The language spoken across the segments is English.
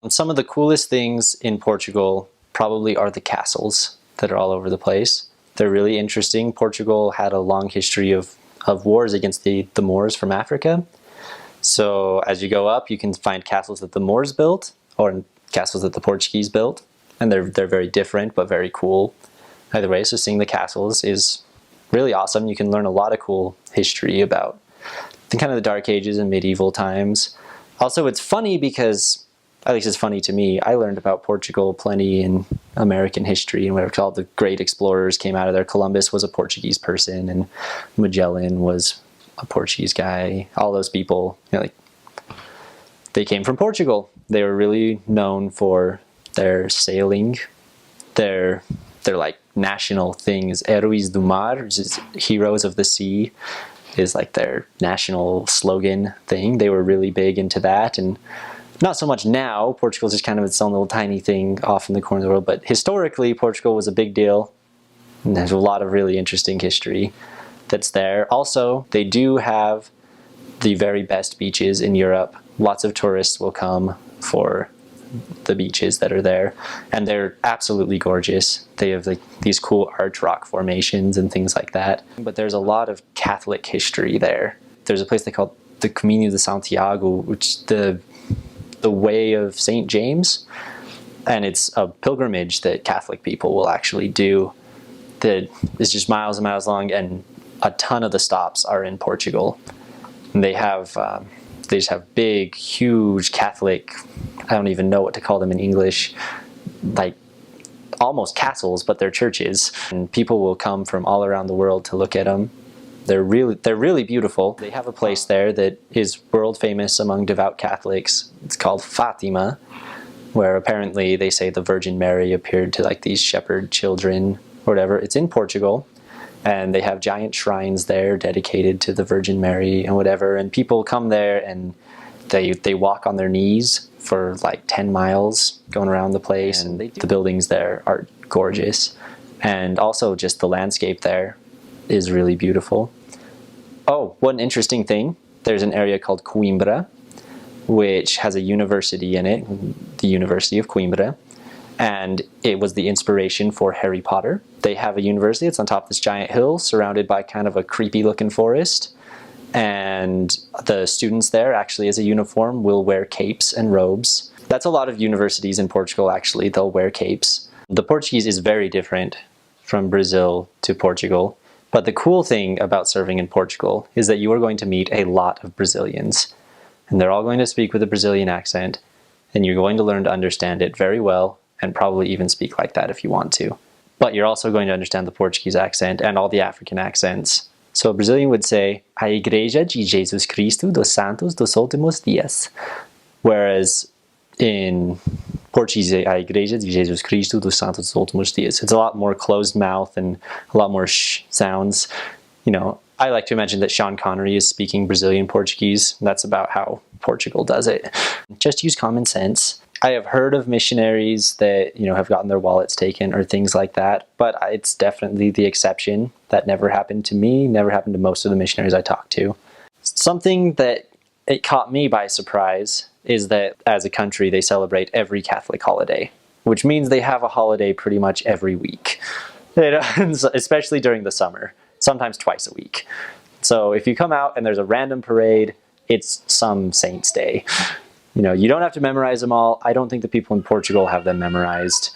Some of the coolest things in Portugal probably are the castles that are all over the place. They're really interesting. Portugal had a long history of wars against the Moors from Africa. So as you go up, you can find castles that the Moors built or castles that the Portuguese built. And they're very different, but very cool. Either way, so seeing the castles is really awesome. You can learn a lot of cool history about the kind of the Dark Ages and medieval times. Also, it's funny because, at least it's funny to me, I learned about Portugal plenty in American history and whatever. All the great explorers came out of there. Columbus was a Portuguese person and Magellan was a Portuguese guy. All those people, like, they came from Portugal. They were really known for their sailing, their like national things. Heróis do Mar, which is heroes of the sea, is like their national slogan thing. They were really big into that, and not so much now. Portugal's just kind of its own little tiny thing off in the corner of the world, but historically Portugal was a big deal. And there's a lot of really interesting history that's there. Also, they do have the very best beaches in Europe. Lots of tourists will come for the beaches that are there, and they're absolutely gorgeous. They have like these cool arch rock formations and things like that. But there's a lot of Catholic history there. There's a place they call the Caminho de Santiago, which the way of St. James, and it's a pilgrimage that Catholic people will actually do that is just miles and miles long, and a ton of the stops are in Portugal. And they just have big, huge Catholic, I don't even know what to call them in English, like almost castles, but they're churches. And people will come from all around the world to look at them. They're really beautiful. They have a place there that is world famous among devout Catholics. It's called Fatima, where apparently they say the Virgin Mary appeared to like these shepherd children or whatever. It's in Portugal. And they have giant shrines there dedicated to the Virgin Mary and whatever. And people come there and they walk on their knees for like 10 miles going around the place. And the buildings there are gorgeous. And also just the landscape there is really beautiful. Oh, one interesting thing. There's an area called Coimbra, which has a university in it, the University of Coimbra. And it was the inspiration for Harry Potter. They have a university. It's on top of this giant hill surrounded by kind of a creepy looking forest. And the students there actually as a uniform will wear capes and robes. That's a lot of universities in Portugal actually. They'll wear capes. The Portuguese is very different from Brazil to Portugal. But the cool thing about serving in Portugal is that you are going to meet a lot of Brazilians. And they're all going to speak with a Brazilian accent. And you're going to learn to understand it very well, and probably even speak like that if you want to. But you're also going to understand the Portuguese accent and all the African accents. So a Brazilian would say, A Igreja de Jesus Cristo dos Santos dos Últimos Dias. Whereas in Portuguese, A Igreja de Jesus Cristo dos Santos dos Últimos Dias. It's a lot more closed mouth and a lot more sh sounds. You know, I like to imagine that Sean Connery is speaking Brazilian Portuguese. That's about how Portugal does it. Just use common sense. I have heard of missionaries that, have gotten their wallets taken or things like that, but it's definitely the exception. That never happened to me, never happened to most of the missionaries I talked to. Something that it caught me by surprise is that as a country, they celebrate every Catholic holiday, which means they have a holiday pretty much every week, especially during the summer, sometimes twice a week. So if you come out and there's a random parade, it's some saint's day. You don't have to memorize them all. I don't think the people in Portugal have them memorized.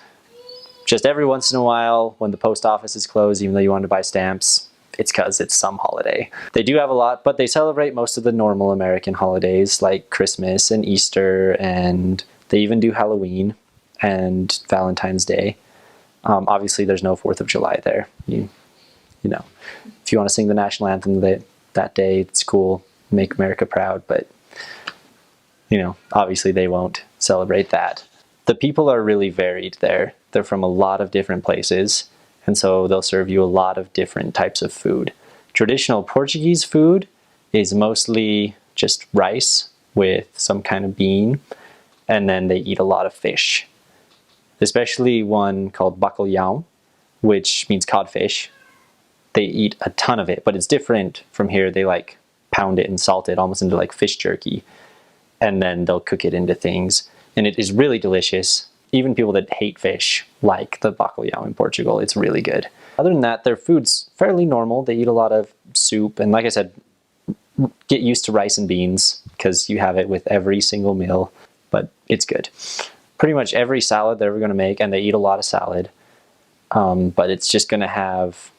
Just every once in a while, when the post office is closed, even though you want to buy stamps, it's because it's some holiday. They do have a lot, but they celebrate most of the normal American holidays like Christmas and Easter, and they even do Halloween and Valentine's Day. Obviously, there's no 4th of July there. If you want to sing the national anthem that day, it's cool. Make America proud, but obviously they won't celebrate that. The people are really varied there. They're from a lot of different places, and so they'll serve you a lot of different types of food. Traditional Portuguese food is mostly just rice with some kind of bean, and then they eat a lot of fish, especially one called bacalhau, which means codfish. They eat a ton of it, but it's different from here. They pound it and salt it almost into fish jerky. And then they'll cook it into things. and it is really delicious. Even people that hate fish like the bacalhau in Portugal. It's really good. Other than that, their food's fairly normal. They eat a lot of soup, and like I said, get used to rice and beans because you have it with every single meal, but it's good. Pretty much every salad they're ever going to make, and they eat a lot of salad, but it's just going to have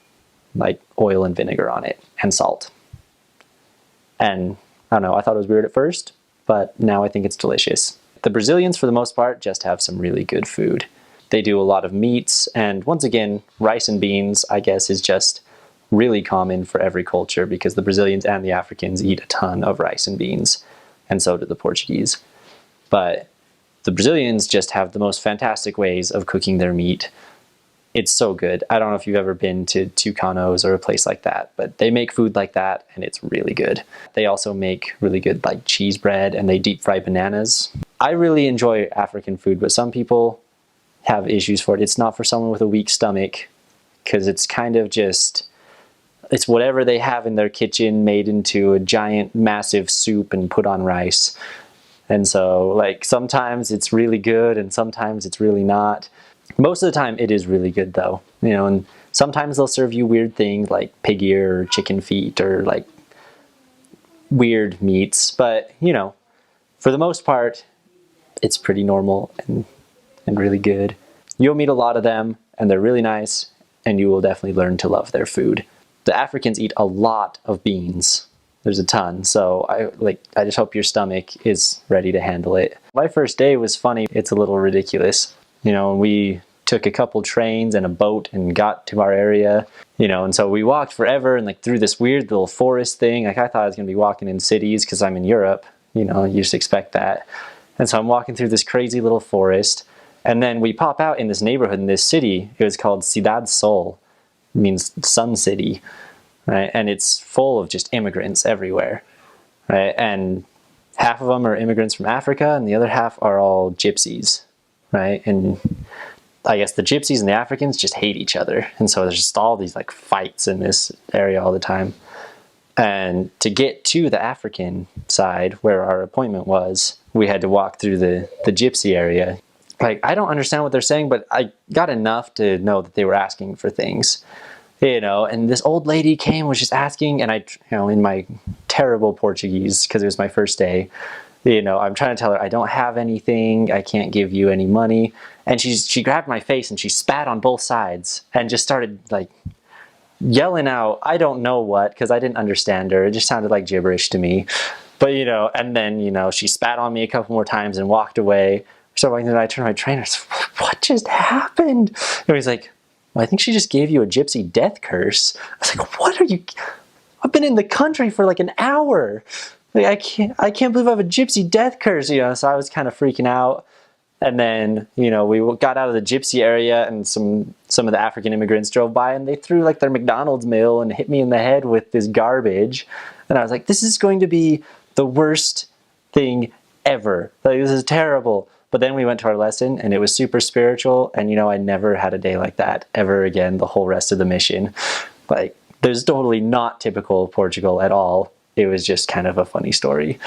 like oil and vinegar on it and salt. And I don't know, I thought it was weird at first, but now I think it's delicious. The Brazilians, for the most part, just have some really good food. They do a lot of meats, and once again, rice and beans, I guess, is just really common for every culture because the Brazilians and the Africans eat a ton of rice and beans, and so do the Portuguese. But the Brazilians just have the most fantastic ways of cooking their meat. It's so good. I don't know if you've ever been to Tucanos or a place like that, but they make food like that, and it's really good. They also make really good like cheese bread, and they deep fry bananas. I really enjoy African food, but some people have issues for it. It's not for someone with a weak stomach because it's kind of just, it's whatever they have in their kitchen made into a giant, massive soup and put on rice. And so, like, sometimes it's really good and sometimes it's really not. Most of the time it is really good though, you know, and sometimes they'll serve you weird things like pig ear or chicken feet or like weird meats, but you know, for the most part, it's pretty normal and really good. You'll meet a lot of them and they're really nice, and you will definitely learn to love their food. The Africans eat a lot of beans. There's a ton, so I just hope your stomach is ready to handle it. My first day was funny. It's a little ridiculous. You know, we took a couple trains and a boat and got to our area, you know, and so we walked forever and like through this weird little forest thing. Like I thought I was gonna be walking in cities because I'm in Europe, you know, you just expect that. And so I'm walking through this crazy little forest, and then we pop out in this neighborhood in this city. It was called Cidade Sol, it means Sun City, right? And it's full of just immigrants everywhere, right? And half of them are immigrants from Africa and the other half are all gypsies, right? And I guess the gypsies and the Africans just hate each other. And so there's just all these like fights in this area all the time. And to get to the African side where our appointment was, we had to walk through the gypsy area. Like, I don't understand what they're saying, but I got enough to know that they were asking for things, you know, and this old lady came, was just asking, and I, you know, in my terrible Portuguese, because it was my first day, you know, I'm trying to tell her, I don't have anything, I can't give you any money. And she grabbed my face and she spat on both sides and just started like yelling out, I don't know what, because I didn't understand her. It just sounded like gibberish to me. But, you know, and then, you know, she spat on me a couple more times and walked away. So I turned to my trainer and said, what just happened? And he's like, well, I think she just gave you a gypsy death curse. I was like, what are you? I've been in the country for like an hour. Like, I can't believe I have a gypsy death curse, you know. So I was kind of freaking out. And then, you know, we got out of the gypsy area and some of the African immigrants drove by and they threw like their McDonald's meal and hit me in the head with this garbage. And I was like, this is going to be the worst thing ever. Like, this is terrible. But then we went to our lesson and it was super spiritual. And, you know, I never had a day like that ever again the whole rest of the mission. Like, there's totally not typical of Portugal at all. It was just kind of a funny story.